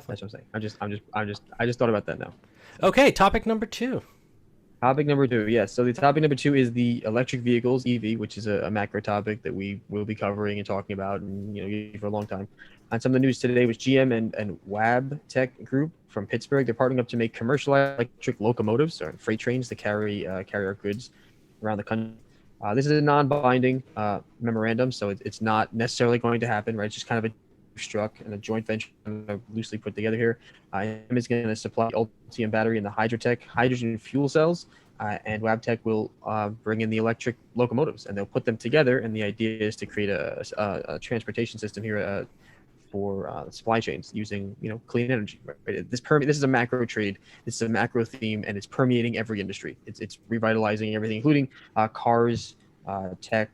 That's what I'm saying. I just thought about that now. So. Okay, topic number 2. Topic number two, yes. So the topic number two is the electric vehicles, EV, which is a macro topic that we will be covering and talking about, and for a long time. And some of the news today was GM and Wab Tech Group from Pittsburgh. They're partnering up to make commercialized electric locomotives or freight trains to carry our goods around the country. This is a non-binding memorandum, so it's not necessarily going to happen, right? It's just kind of a struck and a joint venture loosely put together here. IM is going to supply the Ultium battery and the Hydrotech hydrogen fuel cells, and Wabtec will bring in the electric locomotives, and they'll put them together. And the idea is to create a transportation system here for supply chains using clean energy. Right? This is a macro trade. This is a macro theme, and it's permeating every industry. It's revitalizing everything, including cars, tech.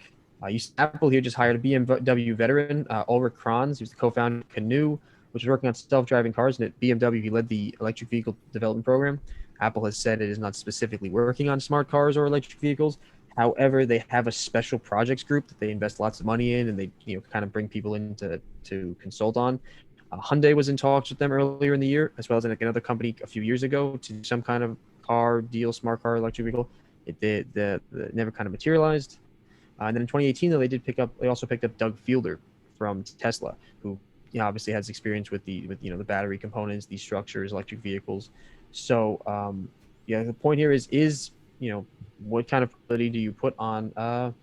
Apple here just hired a BMW veteran, Ulrich Kranz, who's the co-founder of Canoo, which is working on self-driving cars. And at BMW, he led the electric vehicle development program. Apple has said it is not specifically working on smart cars or electric vehicles. However, they have a special projects group that they invest lots of money in, and they kind of bring people in to consult on. Hyundai was in talks with them earlier in the year, as well as another company a few years ago to do some kind of car deal, smart car, electric vehicle. It never kind of materialized. And then in 2018, though, they also picked up Doug Fielder from Tesla, who obviously has experience with the battery components, these structures, electric vehicles. So the point here is what kind of quality do you put on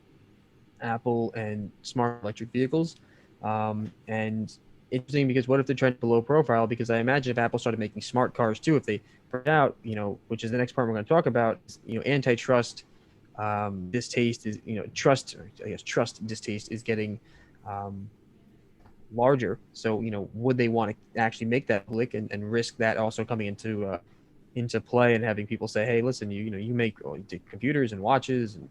Apple and smart electric vehicles? And interesting because what if they're trying to low profile? Because I imagine if Apple started making smart cars too, if they burned out, which is the next part we're going to talk about, antitrust distaste is trust distaste is getting larger. So would they want to actually make that public and risk that also coming into play and having people say, hey, listen, you make computers and watches and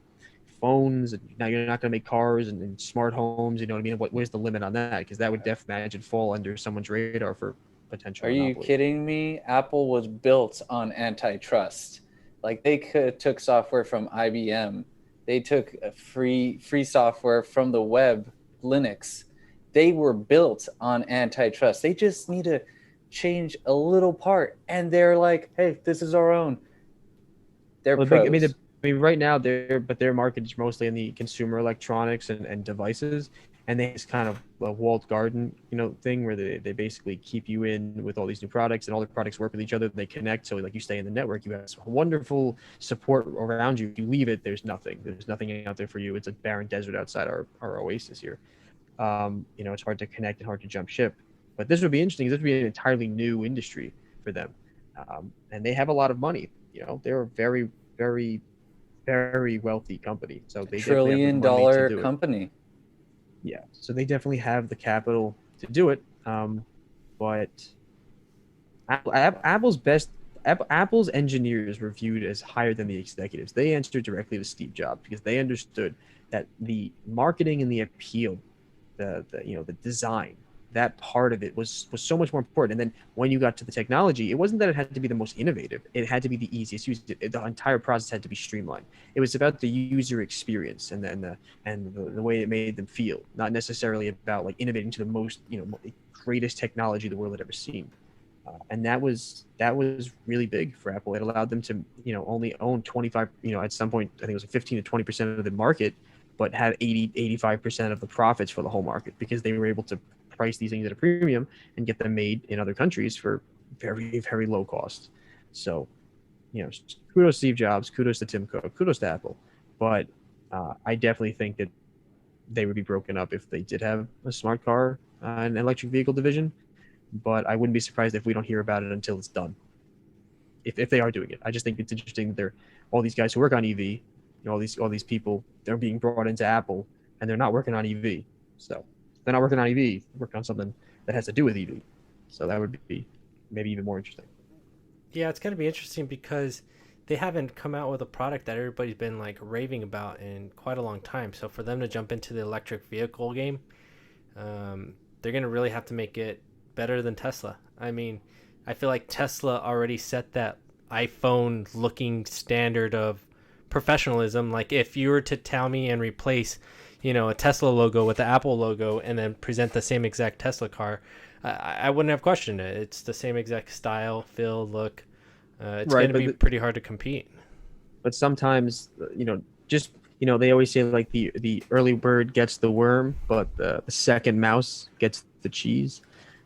phones, and now you're not going to make cars and smart homes. You know what I mean? Where's the limit on that? Because that would definitely imagine fall under someone's radar for potential Are monopoly. you kidding me? Apple was built on antitrust. Like they took software from IBM. They took free software from the web, Linux. They were built on antitrust. They just need to change a little part, and they're like, "Hey, this is our own." They're pros. I mean, right now their market is mostly in the consumer electronics and devices, and they just kind of a walled garden, thing where they basically keep you in with all these new products, and all the products work with each other. They connect, so like you stay in the network, you have wonderful support around you. If you leave it, there's nothing out there for you. It's a barren desert outside our oasis here. It's hard to connect and hard to jump ship. But this would be interesting. This would be an entirely new industry for them, and they have a lot of money. They're a very, very, very wealthy company. So they $1 trillion company. Yeah, so they definitely have the capital to do it. But Apple's engineers were viewed as higher than the executives. They answered directly to Steve Jobs because they understood that the marketing and the appeal, the design, that part of it was so much more important. And then when you got to the technology, it wasn't that it had to be the most innovative. It had to be the easiest use. The entire process had to be streamlined. It was about the user experience and the way it made them feel, not necessarily about like innovating to the most, greatest technology the world had ever seen. And that was really big for Apple. It allowed them to, only own 25, at some point, I think it was 15 to 20% of the market, but have 85% of the profits for the whole market because they were able to price these things at a premium and get them made in other countries for very, very low cost. So, kudos to Steve Jobs, kudos to Tim Cook, kudos to Apple. But I definitely think that they would be broken up if they did have a smart car and electric vehicle division. But I wouldn't be surprised if we don't hear about it until it's done. If they are doing it, I just think it's interesting that they're all these guys who work on EV, all these people, they're being brought into Apple and they're not working on EV. So they're not working on EV, they're working on something that has to do with EV. So that would be maybe even more interesting. Yeah, it's going to be interesting because they haven't come out with a product that everybody's been like raving about in quite a long time. So for them to jump into the electric vehicle game, they're going to really have to make it better than Tesla. I mean, I feel like Tesla already set that iPhone looking standard of professionalism. Like if you were to tell me and replace a Tesla logo with the Apple logo and then present the same exact Tesla car, I wouldn't have questioned it. It's the same exact style, feel, look. It's Right, going to be pretty hard to compete. But sometimes, just they always say like the early bird gets the worm, but the second mouse gets the cheese.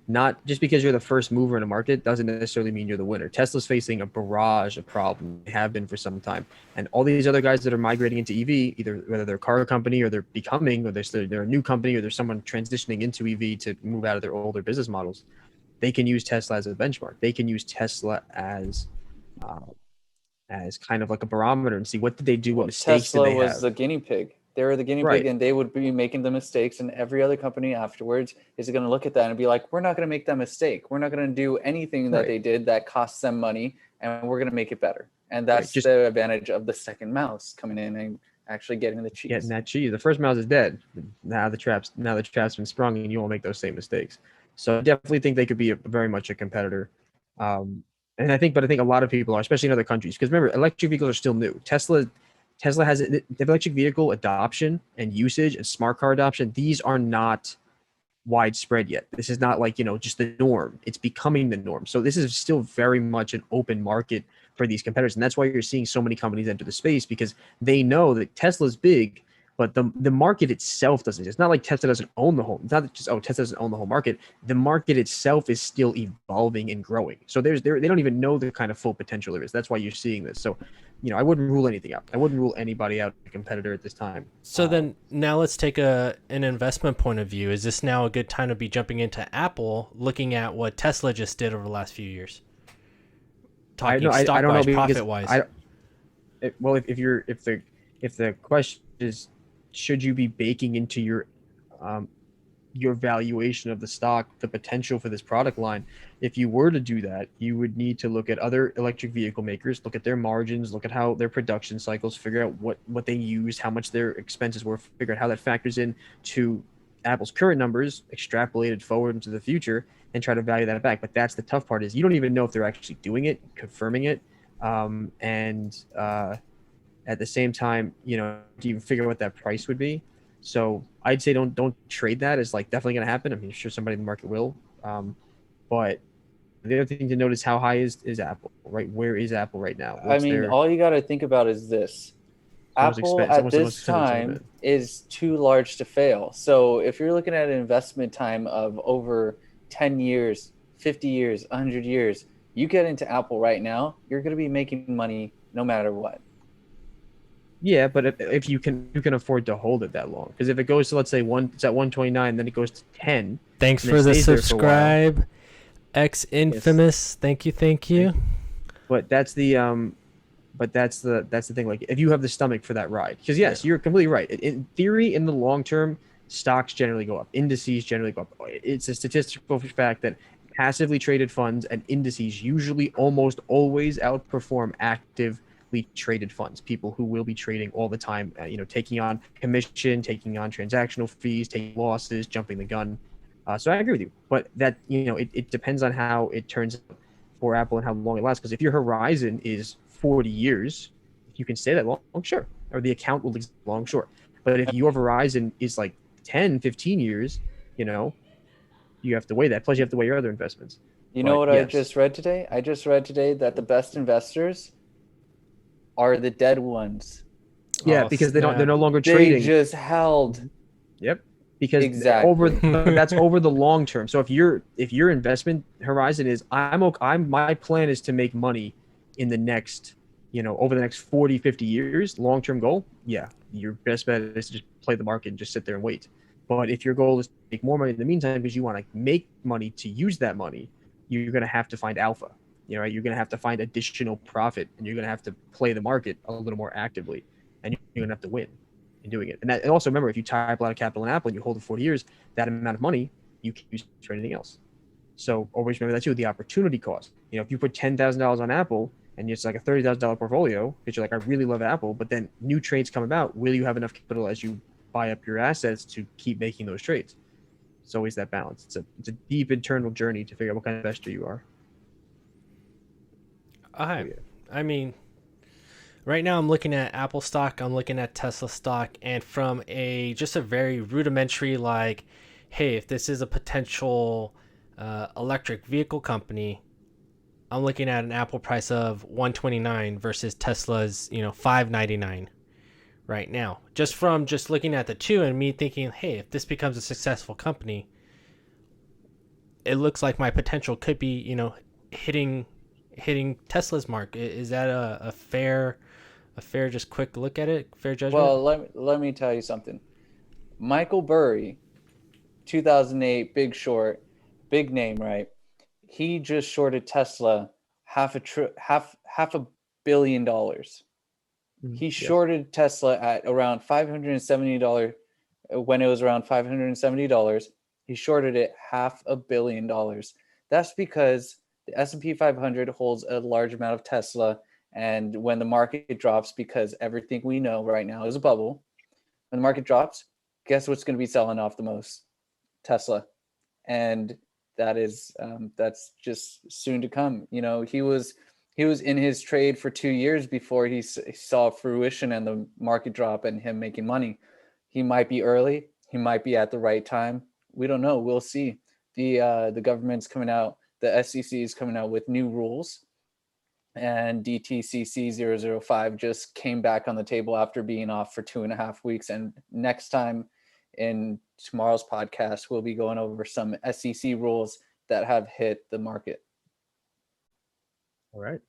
Not just because you're the first mover in a market doesn't necessarily mean you're the winner. Tesla's facing a barrage of problems. They have been for some time, and all these other guys that are migrating into EV, either whether they're a car company or they're becoming, or they're a new company, or there's someone transitioning into EV to move out of their older business models, they can use Tesla as a benchmark. They can use Tesla as kind of like a barometer and see what did they do, what mistakes Tesla did they was have. the guinea pig. They were the guinea Right. pig, and they would be making the mistakes, and every other company afterwards is going to look at that and be like, we're not going to make that mistake. We're not going to do anything that Right. they did that costs them money, and we're going to make it better. And that's Just the advantage of the second mouse coming in and actually getting the cheese. getting that cheese. The first mouse is dead. Now the trap's been sprung, and you won't make those same mistakes. So I definitely think they could be very much a competitor. And I think a lot of people are, especially in other countries, because remember, electric vehicles are still new. Tesla has the electric vehicle adoption and usage and smart car adoption. These are not widespread yet. This is not like, just the norm. It's becoming the norm. So this is still very much an open market for these competitors. And that's why you're seeing so many companies enter the space, because they know that Tesla's big, but the market itself doesn't. It's not like Tesla doesn't own the whole. It's not just Tesla doesn't own the whole market. The market itself is still evolving and growing. So they don't even know the kind of full potential there is. That's why you're seeing this. So, I wouldn't rule anything out. I wouldn't rule anybody out as a competitor at this time. So then now let's take an investment point of view. Is this now a good time to be jumping into Apple, looking at what Tesla just did over the last few years? Talking stock-wise, profit-wise. Well, if the question is, should you be baking into your valuation of the stock the potential for this product line? If you were to do that, you would need to look at other electric vehicle makers, look at their margins, look at how their production cycles, figure out what they use, how much their expenses were, figure out how that factors in to Apple's current numbers, extrapolated forward into the future, and try to value that back. But that's the tough part, is you don't even know if they're actually doing it, confirming it, at the same time, do you figure out what that price would be? So I'd say don't trade that as like definitely going to happen. I mean, sure, somebody in the market will. But the other thing to note is how high is Apple, right? Where is Apple right now? All you got to think about is this. Apple at this time is too large to fail. So if you're looking at an investment time of over 10 years, 50 years, 100 years, you get into Apple right now, you're going to be making money no matter what. Yeah, but if you can afford to hold it that long, because if it goes to, let's say, it's at 129, then it goes to 10. Thanks for the subscribe, X Infamous. Yes. Thank you. But that's the thing. Like, if you have the stomach for that ride, because yes, you're completely right. In theory, in the long term, stocks generally go up. Indices generally go up. It's a statistical fact that passively traded funds and indices usually almost always outperform actively traded funds, people who will be trading all the time, taking on commission, taking on transactional fees, taking losses, jumping the gun. So I agree with you, but that, it depends on how it turns out for Apple and how long it lasts. Because if your horizon is 40 years, if you can stay that long, sure. Or the account will exist long, sure. But if your horizon is like 10, 15 years, you have to weigh that. Plus you have to weigh your other investments. I just read today? I just read today that the best investors are the dead ones. Yeah, because they're no longer trading. They just held. Yep. Because exactly. That's over the long term. So if your investment horizon is my plan is to make money in the next, over the next 40, 50 years, long-term goal, yeah, your best bet is to just play the market and just sit there and wait. But if your goal is to make more money in the meantime because you want to make money to use that money, you're going to have to find alpha. You're going to have to find additional profit, and you're going to have to play the market a little more actively, and you're going to have to win in doing it. And also remember, if you tie up a lot of capital in Apple and you hold it 40 years, that amount of money you can use for anything else. So always remember that too, the opportunity cost. If you put $10,000 on Apple and it's like a $30,000 portfolio, because you're like, I really love Apple, but then new trades come about, will you have enough capital as you buy up your assets to keep making those trades? It's always that balance. It's a deep internal journey to figure out what kind of investor you are. I mean, Right now I'm looking at Apple stock, I'm looking at Tesla stock, and from a just a very rudimentary like, hey, if this is a potential electric vehicle company, I'm looking at an Apple price of 129 versus Tesla's, 599 right now. Just from just looking at the two and me thinking, hey, if this becomes a successful company, it looks like my potential could be, hitting Tesla's mark. Is that a fair just quick look at it? Fair judgment? Well, let me tell you something. Michael Burry, 2008, Big Short, big name, right? He just shorted Tesla half a billion dollars. He shorted Tesla at around $570 when it was around $570. He shorted it $500 million. That's because the S&P 500 holds a large amount of Tesla, and when the market drops, because everything we know right now is a bubble, when the market drops, guess what's going to be selling off the most? Tesla. And that's just soon to come. He was in his trade for 2 years before he saw fruition and the market drop and him making money. He might be early. He might be at the right time. We don't know. We'll see. The government's coming out. The SEC is coming out with new rules, and DTCC 005 just came back on the table after being off for 2.5 weeks. And next time in tomorrow's podcast, we'll be going over some SEC rules that have hit the market. All right.